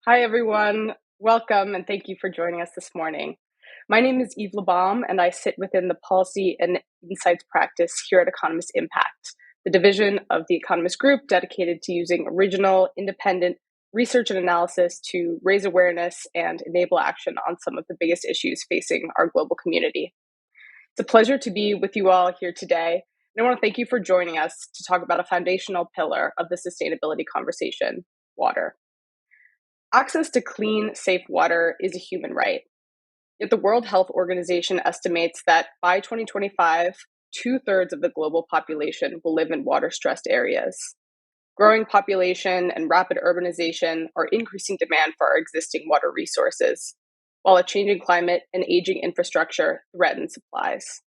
Hi, everyone. Welcome, and thank you for joining us this morning. My name is Eve LeBaum, and I sit within the Policy and Insights practice here at Economist Impact, the division of the Economist Group dedicated to using original, independent research and analysis to raise awareness and enable action on some of the biggest issues facing our global community. It's a pleasure to be with you all here today, and I want to thank you for joining us to talk about a foundational pillar of the sustainability conversation, water. Access to clean, safe water is a human right. Yet the World Health Organization estimates that by 2025, two-thirds of the global population will live in water-stressed areas. Growing population and rapid urbanization are increasing demand for our existing water resources, while a changing climate and aging infrastructure threaten supplies.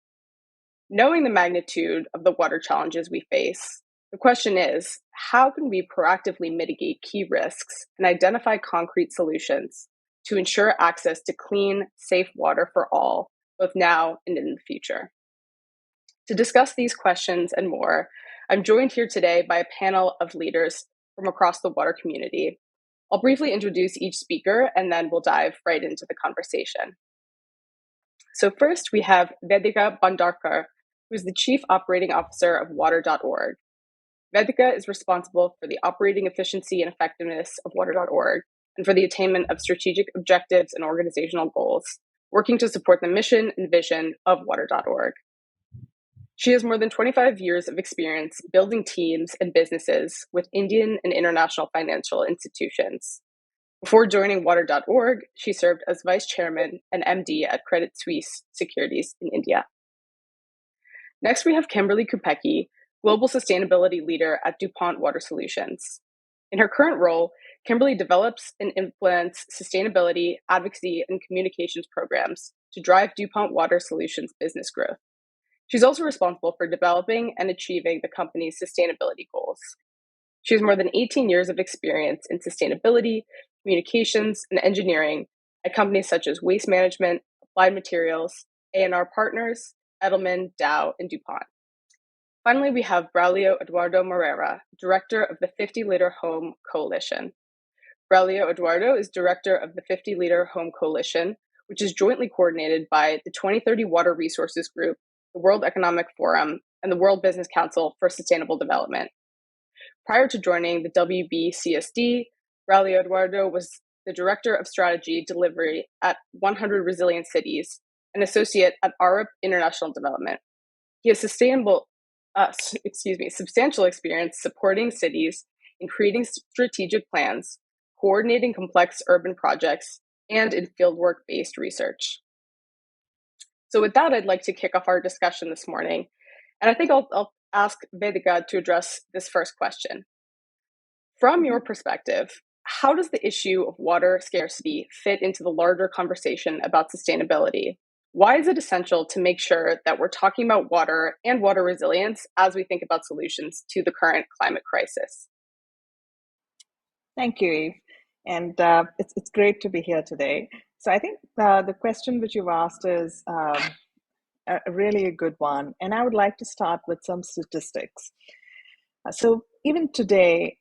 Knowing the magnitude of the water challenges we face, the question is, how can we proactively mitigate key risks and identify concrete solutions to ensure access to clean, safe water for all, both now and in the future? To discuss these questions and more, I'm joined here today by a panel of leaders from across the water community. I'll briefly introduce each speaker, and then we'll dive right into the conversation. So first, we have Vedic Bandarka, who is the Chief Operating Officer of Water.org. Vedica is responsible for the operating efficiency and effectiveness of Water.org and for the attainment of strategic objectives and organizational goals, working to support the mission and vision of Water.org. She has more than 25 years of experience building teams and businesses with Indian and international financial institutions. Before joining Water.org, she served as Vice Chairman and MD at Credit Suisse Securities in India. Next, we have Kimberly Kupecki, Global Sustainability Leader at Dupont Water Solutions. In her current role, Kimberly develops and implements sustainability, advocacy, and communications programs to drive Dupont Water Solutions business growth. She's also responsible for developing and achieving the company's sustainability goals. She has more than 18 years of experience in sustainability, communications, and engineering at companies such as Waste Management, Applied Materials, A&R Partners, Edelman, Dow, and Dupont. Finally, we have Braglio Eduardo Moreira, Director of the 50-Liter Home Coalition. Braglio Eduardo is Director of the 50-Liter Home Coalition, which is jointly coordinated by the 2030 Water Resources Group, the World Economic Forum, and the World Business Council for Sustainable Development. Prior to joining the WBCSD, Braglio Eduardo was the Director of Strategy Delivery at 100 Resilient Cities, an associate at Arup International Development. He has substantial experience supporting cities in creating strategic plans, coordinating complex urban projects, and in fieldwork-based research. So with that, I'd like to kick off our discussion this morning. And I think I'll ask Vedika to address this first question. From your perspective, how does the issue of water scarcity fit into the larger conversation about sustainability? Why is it essential to make sure that we're talking about water and water resilience as we think about solutions to the current climate crisis? Thank you, Eve. And it's great to be here today. So I think the question which you've asked is really a good one. And I would like to start with some statistics. So even today,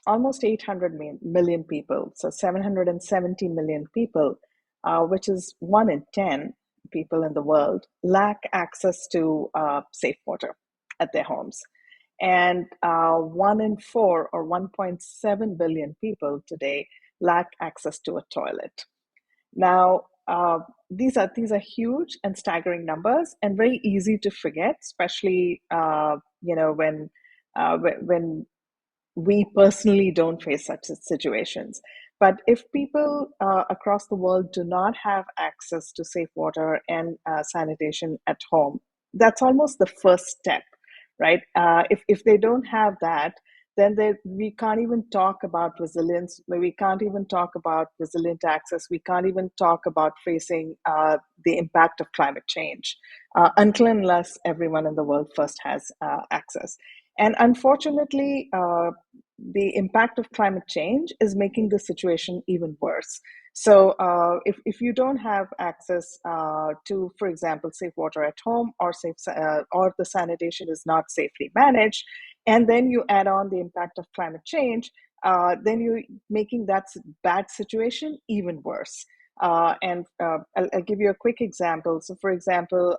almost 800 million people, so 770 million people, which is 1 in 10 people in the world, lack access to safe water at their homes. And 1 in 4 or 1.7 billion people today lack access to a toilet. Now, these are huge and staggering numbers and very easy to forget, especially when we personally don't face such situations. But if people across the world do not have access to safe water and sanitation at home, that's almost the first step, right? If they don't have that, then we can't even talk about resilience. We can't even talk about resilient access. We can't even talk about facing the impact of climate change until and unless everyone in the world first has access. And unfortunately, the impact of climate change is making the situation even worse. So if you don't have access to, for example, safe water at home, or or the sanitation is not safely managed, and then you add on the impact of climate change, then you're making that bad situation even worse. I'll give you a quick example. So, for example,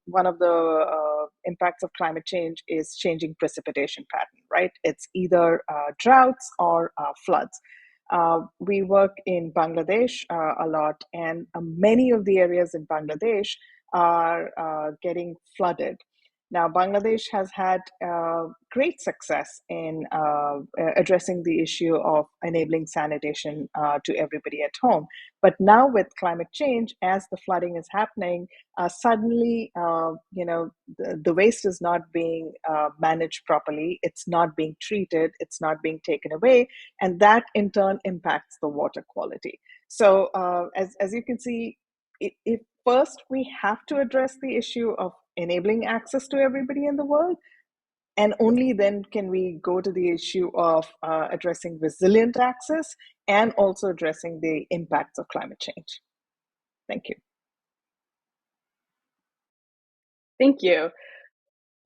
one of the impacts of climate change is changing precipitation pattern, right? It's either droughts or floods. We work in Bangladesh a lot, and many of the areas in Bangladesh are getting flooded. Now, Bangladesh has had great success in addressing the issue of enabling sanitation to everybody at home. But now, with climate change, as the flooding is happening, suddenly, the waste is not being managed properly. It's not being treated. It's not being taken away, and that in turn impacts the water quality. So, as you can see, if first we have to address the issue of enabling access to everybody in the world, and only then can we go to the issue of addressing resilient access and also addressing the impacts of climate change. Thank you. Thank you.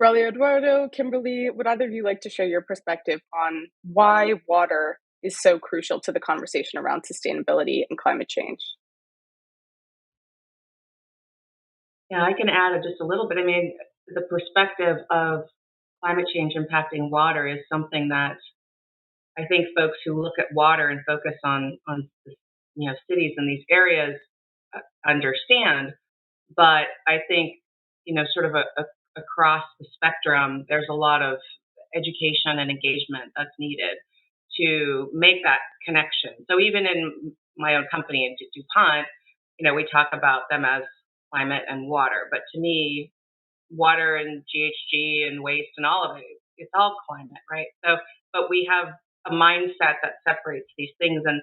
Braglio, Eduardo, Kimberly, would either of you like to share your perspective on why water is so crucial to the conversation around sustainability and climate change? Yeah, I can add just a little bit. I mean, the perspective of climate change impacting water is something that I think folks who look at water and focus on cities in these areas understand. But I think sort of across the spectrum, there's a lot of education and engagement that's needed to make that connection. So even in my own company, in Dupont, we talk about them as climate and water. But to me, water and GHG and waste and all of it, it's all climate, right? So, but we have a mindset that separates these things. And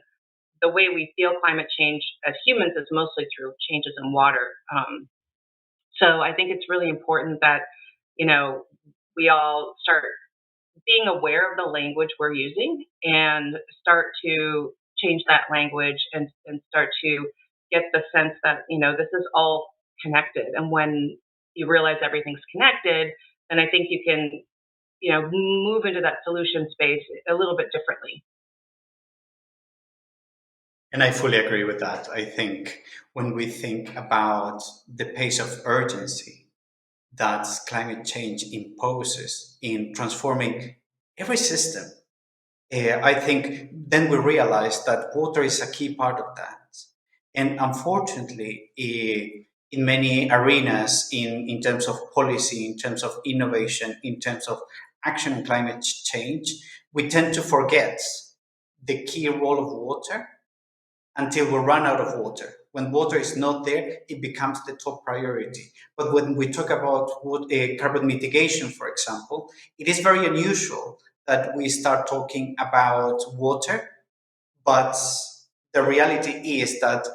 the way we feel climate change as humans is mostly through changes in water. So I think it's really important that, we all start being aware of the language we're using and start to change that language and start to get the sense that, this is all connected. And when you realize everything's connected, then I think you can, move into that solution space a little bit differently. And I fully agree with that. I think when we think about the pace of urgency that climate change imposes in transforming every system, I think then we realize that water is a key part of that. And unfortunately, in many arenas, in terms of policy, in terms of innovation, in terms of action on climate change, we tend to forget the key role of water until we run out of water. When water is not there, it becomes the top priority. But when we talk about carbon mitigation, for example, it is very unusual that we start talking about water, but the reality is that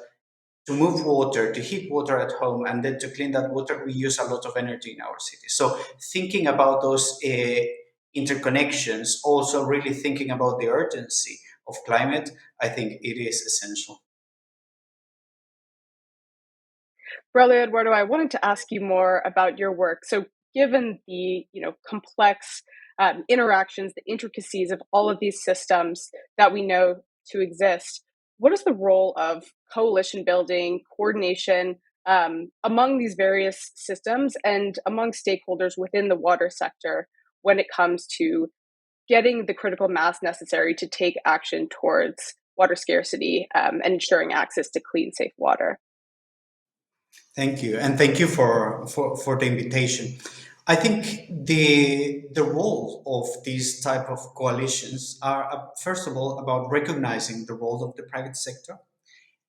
to move water, to heat water at home, and then to clean that water, we use a lot of energy in our cities. So thinking about those interconnections, also really thinking about the urgency of climate, I think it is essential. Braglio, Eduardo, I wanted to ask you more about your work. So given the complex interactions, the intricacies of all of these systems that we know to exist, what is the role of coalition building, coordination among these various systems and among stakeholders within the water sector when it comes to getting the critical mass necessary to take action towards water scarcity and ensuring access to clean, safe water? Thank you, and thank you for the invitation. I think the role of these type of coalitions are first of all about recognizing the role of the private sector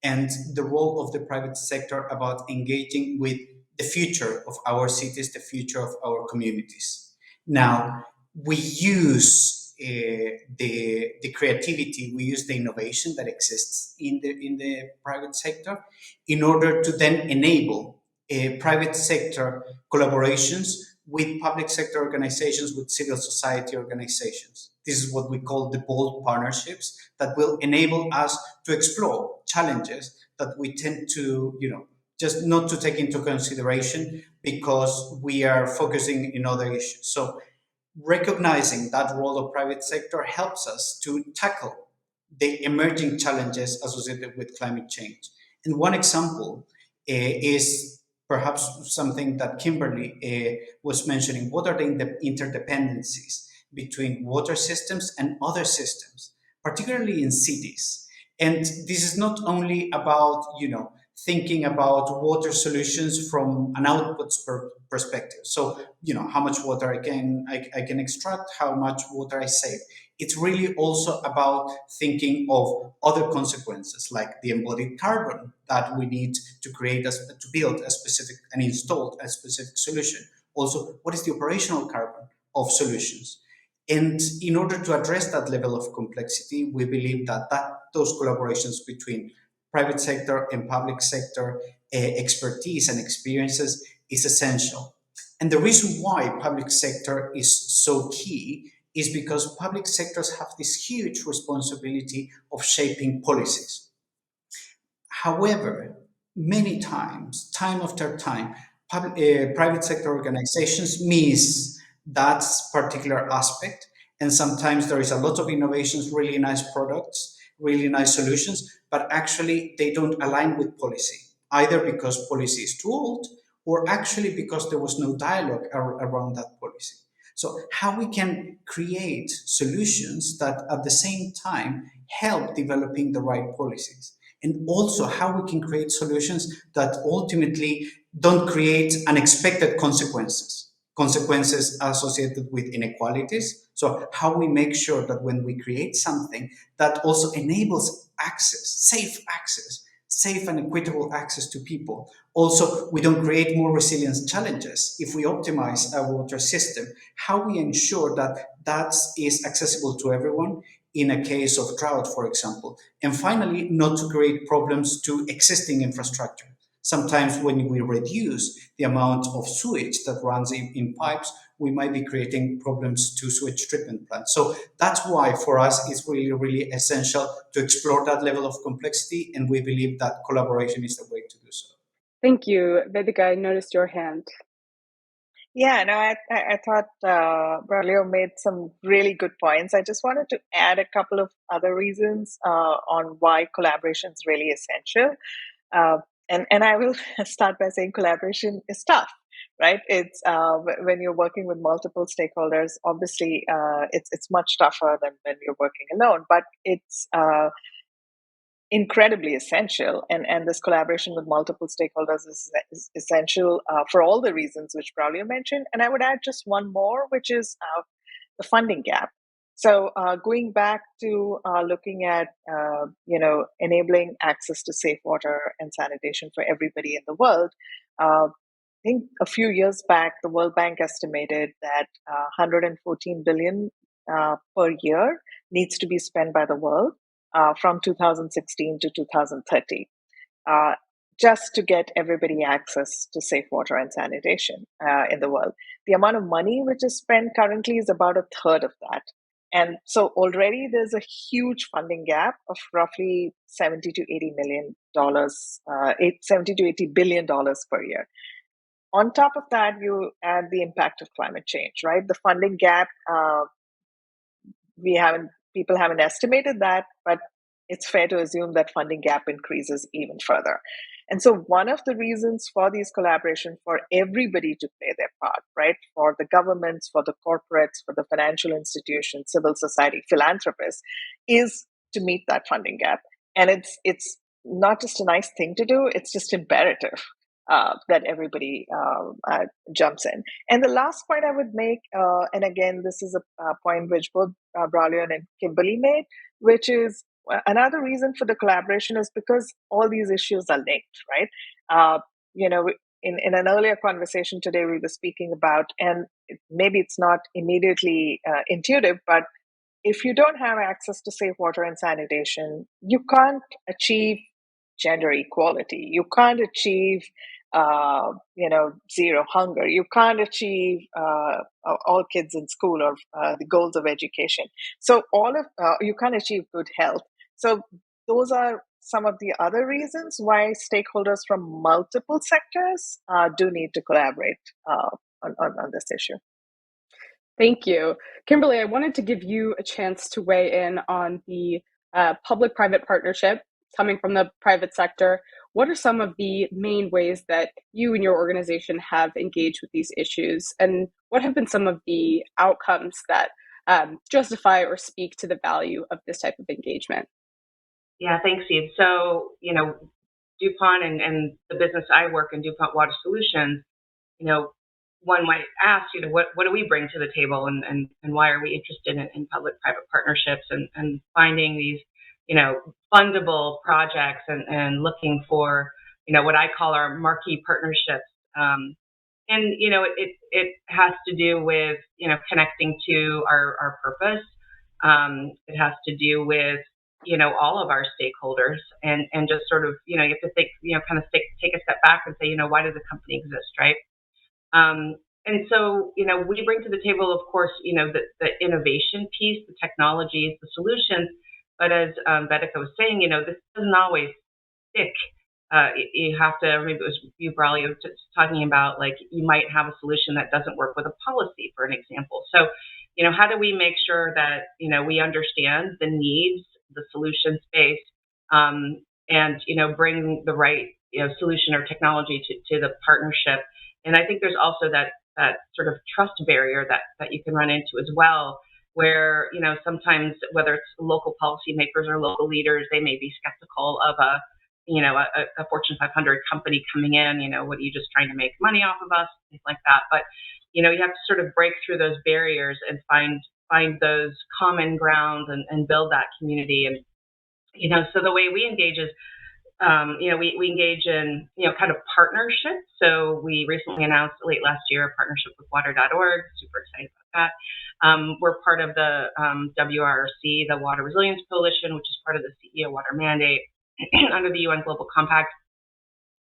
and the role of the private sector about engaging with the future of our cities, the future of our communities. Now, we use the creativity, we use the innovation that exists in the private sector in order to then enable private sector collaborations with public sector organizations, with civil society organizations. This is what we call the bold partnerships that will enable us to explore challenges that we tend to, just not to take into consideration because we are focusing in other issues. So recognizing that role of private sector helps us to tackle the emerging challenges associated with climate change. And one example is perhaps something that Kimberly was mentioning. What are the interdependencies between water systems and other systems, particularly in cities? And this is not only about, thinking about water solutions from an outputs perspective. So, how much water I can extract, how much water I save. It's really also about thinking of other consequences, like the embodied carbon that we need to to build a specific and install a specific solution. Also, what is the operational carbon of solutions? And in order to address that level of complexity, we believe that those collaborations between private sector and public sector expertise and experiences is essential. And the reason why public sector is so key is because public sectors have this huge responsibility of shaping policies. However, many times, time after time, private sector organizations miss that particular aspect. And sometimes there is a lot of innovations, really nice products, really nice solutions, but actually they don't align with policy, either because policy is too old or actually because there was no dialogue around that policy. So, how we can create solutions that at the same time help developing the right policies, and also how we can create solutions that ultimately don't create unexpected consequences associated with inequalities. So how we make sure that when we create something that also enables safe and equitable access to people. Also, we don't create more resilience challenges if we optimize our water system. How we ensure that that is accessible to everyone in a case of drought, for example. And finally, not to create problems to existing infrastructure. Sometimes when we reduce the amount of sewage that runs in pipes, we might be creating problems to sewage treatment plants. So that's why for us it's really, really essential to explore that level of complexity, and we believe that collaboration is the way to do so. Thank you. Vedika, I noticed your hand. Yeah, no, I thought Braglio made some really good points. I just wanted to add a couple of other reasons on why collaboration is really essential. And I will start by saying collaboration is tough, right? It's when you're working with multiple stakeholders. Obviously, it's much tougher than when you're working alone. But it's incredibly essential, and this collaboration with multiple stakeholders is essential for all the reasons which Braulio mentioned. And I would add just one more, which is the funding gap. So going back to looking at enabling access to safe water and sanitation for everybody in the world. I think a few years back, the World Bank estimated that 114 billion per year needs to be spent by the world from 2016 to 2030, just to get everybody access to safe water and sanitation in the world. The amount of money which is spent currently is about a third of that. And so already there's a huge funding gap of roughly $70 to $80 million, $70 to $80 billion per year. On top of that, you add the impact of climate change, right? The funding gap, people haven't estimated that, but it's fair to assume that funding gap increases even further. And so one of the reasons for these collaborations, for everybody to play their part, right? For the governments, for the corporates, for the financial institutions, civil society, philanthropists, is to meet that funding gap. And it's not just a nice thing to do, it's just imperative. That everybody jumps in. And the last point I would make, and again, this is a point which both Braulio and Kimberly made, which is another reason for the collaboration is because all these issues are linked, right? In an earlier conversation today, we were speaking about, and maybe it's not immediately intuitive, but if you don't have access to safe water and sanitation, you can't achieve gender equality. You can't achieve zero hunger. You can't achieve all kids in school or the goals of education. So you can't achieve good health. So those are some of the other reasons why stakeholders from multiple sectors do need to collaborate on this issue. Thank you. Kimberly, I wanted to give you a chance to weigh in on the public-private partnership coming from the private sector. What are some of the main ways that you and your organization have engaged with these issues? And what have been some of the outcomes that justify or speak to the value of this type of engagement? Yeah, thanks, Eve. So, Dupont and the business I work in, Dupont Water Solutions, you know, one might ask, what do we bring to the table, and why are we interested in public-private partnerships and finding these, fundable projects and looking for, what I call our marquee partnerships. And, it has to do with, connecting to our purpose. It has to do with, all of our stakeholders and just sort of, you have to think, kind of take a step back and say, why does a company exist, right? And so, we bring to the table, of course, the innovation piece, the technologies, the solutions. But as Vedica was saying, this doesn't always stick. You have to, maybe it was you, Braglio, talking about, like, you might have a solution that doesn't work with a policy, for an example. So, how do we make sure that, we understand the needs, the solution space, and, bring the right, solution or technology to the partnership. And I think there's also that sort of trust barrier that you can run into as well, where, sometimes, whether it's local policymakers or local leaders, they may be skeptical of a Fortune 500 company coming in. What are you just trying to make money off of us, things like that. But, you have to sort of break through those barriers and find those common grounds and build that community. And, so the way we engage is, we engage in, kind of partnerships. So we recently announced late last year a partnership with water.org. Super excited about that. We're part of the WRC, the Water Resilience Coalition, which is part of the CEO Water Mandate under the UN Global Compact.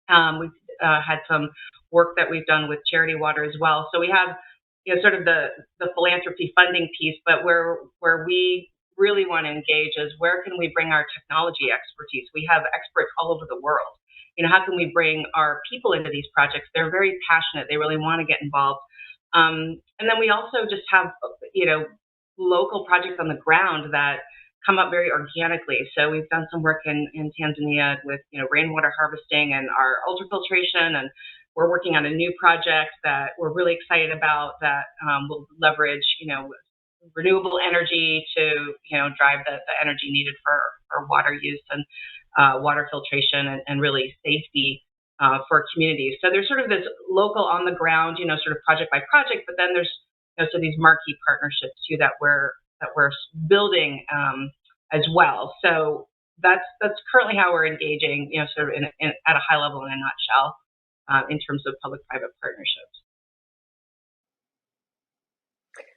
We've had some work that we've done with Charity Water as well. So we have, sort of the philanthropy funding piece, but where we really want to engage is, where can we bring our technology expertise? We have experts all over the world. How can we bring our people into these projects? They're very passionate. They really want to get involved. And then we also just have, local projects on the ground that come up very organically. So we've done some work in Tanzania with, rainwater harvesting and our ultrafiltration, and we're working on a new project that we're really excited about that will leverage, renewable energy to, drive the energy needed for water use and water filtration and really safety for communities. So there's sort of this local on the ground, sort of project by project, but then there's, so these marquee partnerships too that we're building as well. So that's currently how we're engaging, sort of at a high level, in a nutshell, in terms of public-private partnerships.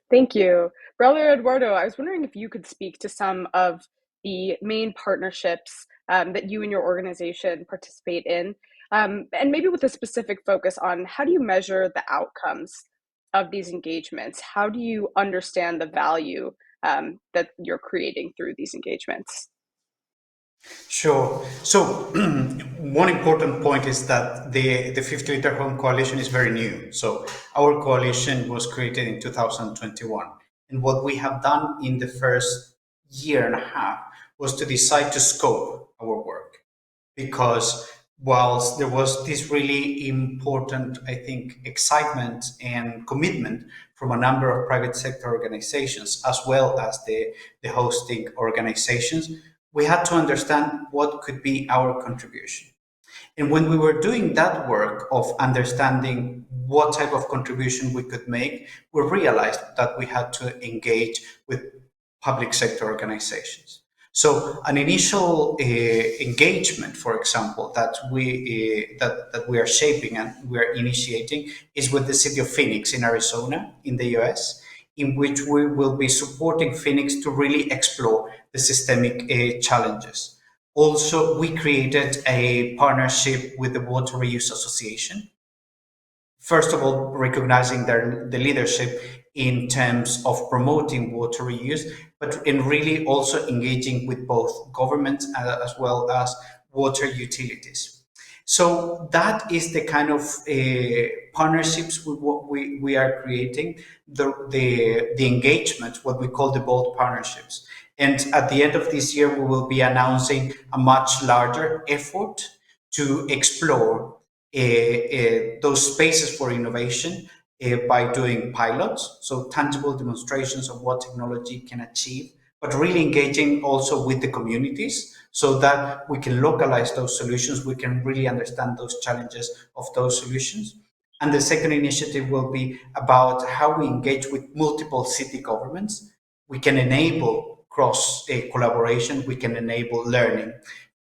Thank you. Brother Eduardo, I was wondering if you could speak to some of the main partnerships that you and your organization participate in, and maybe with a specific focus on, how do you measure the outcomes of these engagements? How do you understand the value that you're creating through these engagements? Sure. So one important point is that the 50 Liter Home Coalition is very new. So our coalition was created in 2021. And what we have done in the first year and a half was to decide to scope our work. Because whilst there was this really important, I think, excitement and commitment from a number of private sector organizations, as well as the hosting organizations, we had to understand what could be our contribution. And when we were doing that work of understanding what type of contribution we could make, we realized that we had to engage with public sector organizations. So an initial engagement, for example, that we are shaping and we are initiating is with the city of Phoenix in Arizona, in the US, in which we will be supporting Phoenix to really explore the systemic challenges. Also, we created a partnership with the Water Reuse Association. First of all, recognizing the leadership in terms of promoting water reuse, but in really also engaging with both governments as well as water utilities. So that is the kind of partnerships what we are creating, the engagement, what we call the bold partnerships. And at the end of this year, we will be announcing a much larger effort to explore those spaces for innovation by doing pilots, so tangible demonstrations of what technology can achieve, but really engaging also with the communities so that we can localize those solutions, we can really understand those challenges of those solutions. And the second initiative will be about how we engage with multiple city governments. We can enable cross collaboration, we can enable learning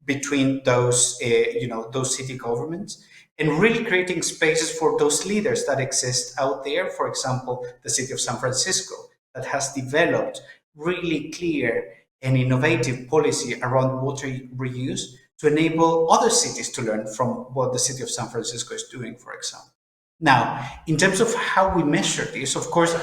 between those city governments, and really creating spaces for those leaders that exist out there. For example, the city of San Francisco that has developed really clear and innovative policy around water reuse to enable other cities to learn from what the city of San Francisco is doing, for example. Now, in terms of how we measure this, of course,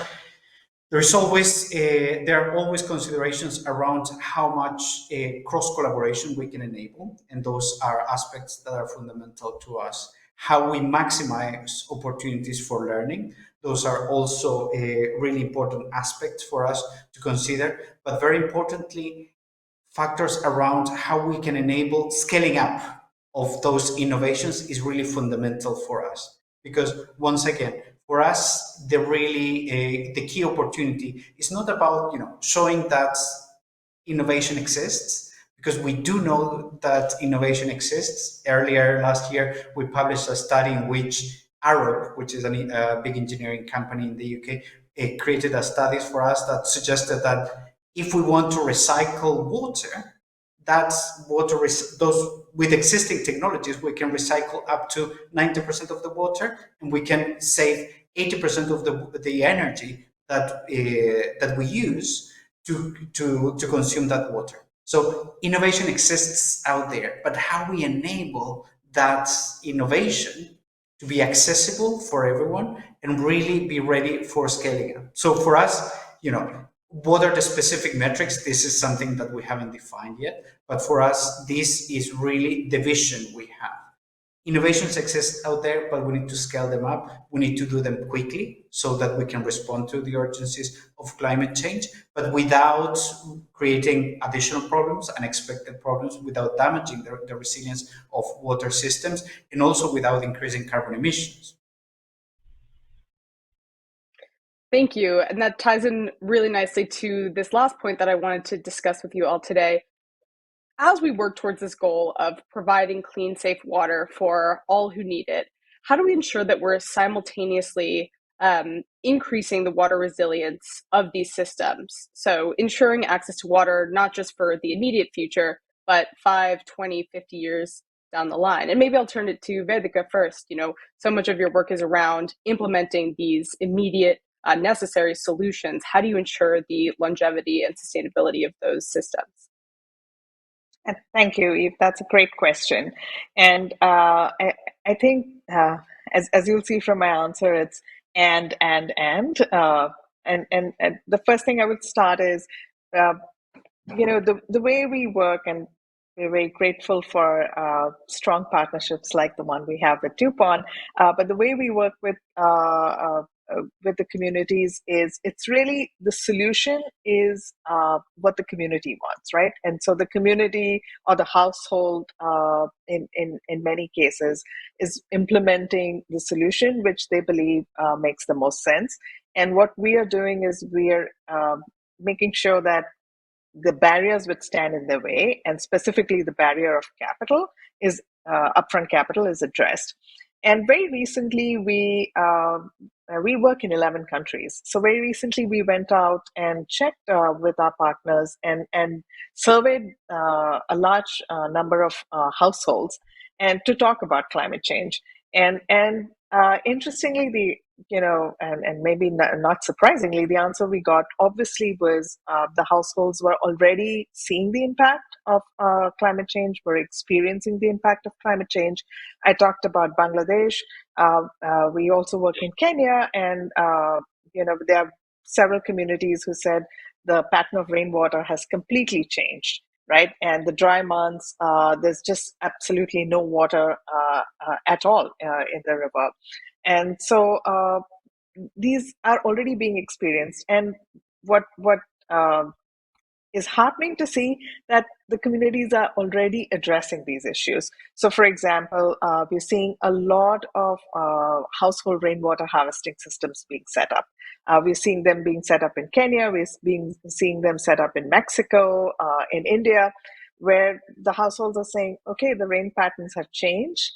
there are always considerations around how much cross collaboration we can enable, and those are aspects that are fundamental to us. How we maximize opportunities for learning, those are also really important aspects for us to consider. But very importantly, factors around how we can enable scaling up of those innovations is really fundamental for us, because once again, for us, the key opportunity is not about showing that innovation exists, because we do know that innovation exists. Earlier last year, we published a study in which Arup, which is a big engineering company in the UK, created a studies for us that suggested that if we want to recycle water, those with existing technologies, we can recycle up to 90% of the water, and we can save 80% of the energy that we use to consume that water. So innovation exists out there, but how we enable that innovation to be accessible for everyone and really be ready for scaling up. So for us, what are the specific metrics? This is something that we haven't defined yet, but for us, this is really the vision we have. Innovations exist out there, but we need to scale them up. We need to do them quickly so that we can respond to the urgencies of climate change, but without creating additional problems, unexpected problems, without damaging the resilience of water systems, and also without increasing carbon emissions. Thank you. And that ties in really nicely to this last point that I wanted to discuss with you all today. As we work towards this goal of providing clean, safe water for all who need it, how do we ensure that we're simultaneously increasing the water resilience of these systems? So ensuring access to water, not just for the immediate future, but 5, 20, 50 years down the line. And maybe I'll turn it to Vedika first. So much of your work is around implementing these immediate necessary solutions. How do you ensure the longevity and sustainability of those systems? Thank you, Eve. That's a great question. And I think, as you'll see from my answer, it's and. And the first thing I would start is, the way we work, and we're very grateful for strong partnerships like the one we have with Dupont. But the way we work with the communities is, it's really the solution is what the community wants, right? And so the community or the household, in many cases, is implementing the solution which they believe makes the most sense. And what we are doing is we are making sure that the barriers which stand in their way, and specifically the barrier of capital, is upfront capital, is addressed. And very recently, we work in 11 countries. So very recently, we went out and checked with our partners and surveyed a large number of households, and to talk about climate change. And interestingly, and maybe not surprisingly, the answer we got obviously was the households were already seeing the impact of climate change, were experiencing the impact of climate change. I talked about Bangladesh. We also work in Kenya, and there are several communities who said the pattern of rainwater has completely changed. right? And the dry months, there's just absolutely no water at all in the river. And so these are already being experienced. And what is heartening to see that the communities are already addressing these issues. So, for example, we're seeing a lot of household rainwater harvesting systems being set up. We're seeing them being set up in Kenya, seeing them set up in Mexico, in India, where the households are saying, okay, the rain patterns have changed.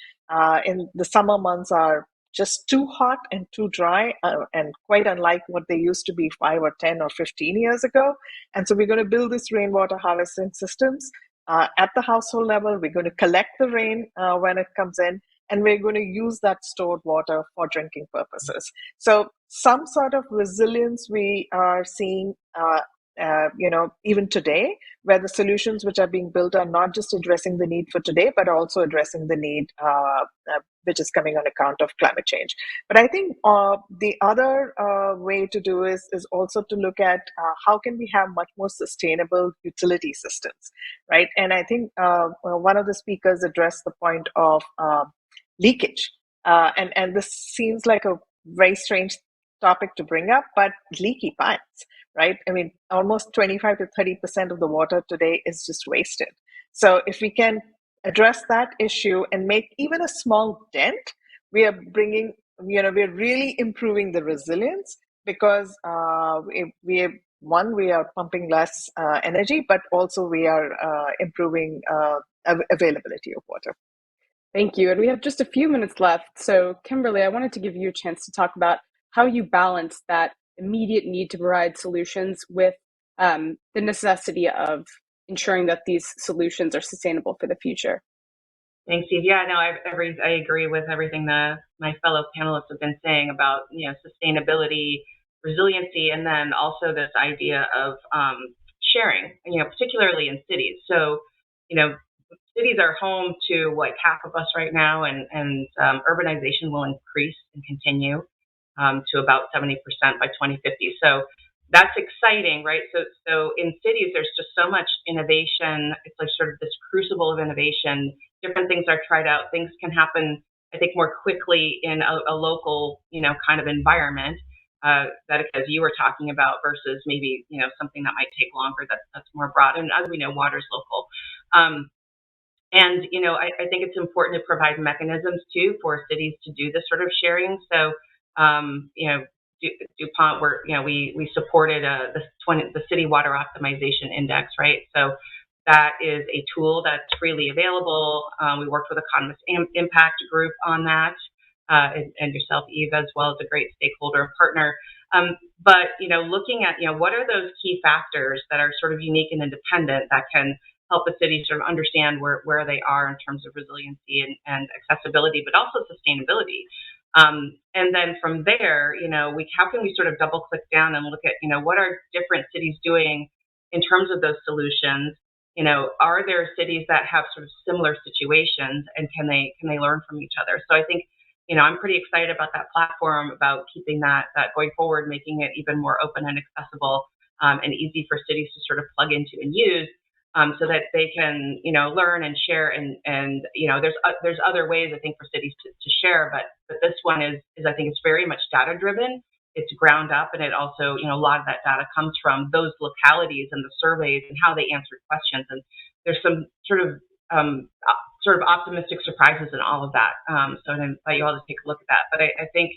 In the summer months are just too hot and too dry, and quite unlike what they used to be 5 or 10 or 15 years ago. And so we're going to build these rainwater harvesting systems at the household level. We're going to collect the rain when it comes in, and we're going to use that stored water for drinking purposes. So some sort of resilience we are seeing, even today, where the solutions which are being built are not just addressing the need for today, but also addressing the need which is coming on account of climate change. But I think the other way to do is also to look at how can we have much more sustainable utility systems, right? And I think one of the speakers addressed the point of leakage. And this seems like a very strange topic to bring up, but leaky pipes, right? I mean, almost 25 to 30% of the water today is just wasted. So if we can address that issue and make even a small dent, we are bringing, we're really improving the resilience, because we are pumping less energy, but also we are improving availability of water. Thank you. And we have just a few minutes left. So, Kimberly, I wanted to give you a chance to talk about how you balance that immediate need to provide solutions with the necessity of ensuring that these solutions are sustainable for the future. Thanks, Steve. Yeah, no, I agree with everything that my fellow panelists have been saying about sustainability, resiliency, and then also this idea of sharing. Particularly in cities. So, cities are home to like half of us right now, and urbanization will increase and continue to about 70% by 2050. So that's exciting, right? So in cities, there's just so much innovation. It's like sort of this crucible of innovation. Different things are tried out. Things can happen, I think, more quickly in a local, kind of environment that, as you were talking about, versus maybe, something that might take longer. That's more broad. And as we know, water's local. And, I think it's important to provide mechanisms too for cities to do this sort of sharing. So, Dupont, we supported the City Water Optimization Index, right? So that is a tool that's freely available. We worked with Economist Impact Group on that, and yourself, Eve, as well as a great stakeholder and partner. But looking at what are those key factors that are sort of unique and independent that can help a city sort of understand where they are in terms of resiliency and accessibility, but also sustainability. And then from there, how can we sort of double click down and look at, what are different cities doing in terms of those solutions? Are there cities that have sort of similar situations, and can they learn from each other? So I think, I'm pretty excited about that platform, about keeping that going forward, making it even more open and accessible, and easy for cities to sort of plug into and use. So that they can, learn and share, and there's other ways, I think, for cities to share, but this one is I think it's very much data driven. It's ground up, and it also, a lot of that data comes from those localities and the surveys and how they answered questions. And there's some sort of optimistic surprises in all of that. So I invite you all to take a look at that. But I think,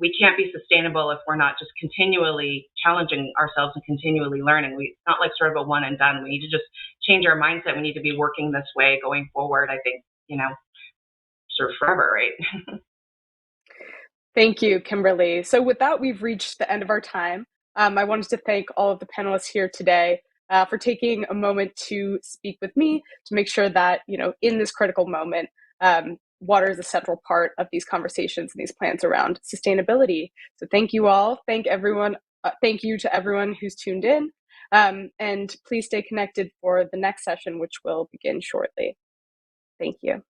we can't be sustainable if we're not just continually challenging ourselves and continually learning. It's not like sort of a one and done. We need to just change our mindset. We need to be working this way going forward, I think, sort of forever, right? Thank you, Kimberly. So with that, we've reached the end of our time. I wanted to thank all of the panelists here today for taking a moment to speak with me to make sure that, in this critical moment, water is a central part of these conversations and these plans around sustainability. So thank you all. Thank everyone. Thank you to everyone who's tuned in. And please stay connected for the next session, which will begin shortly. Thank you.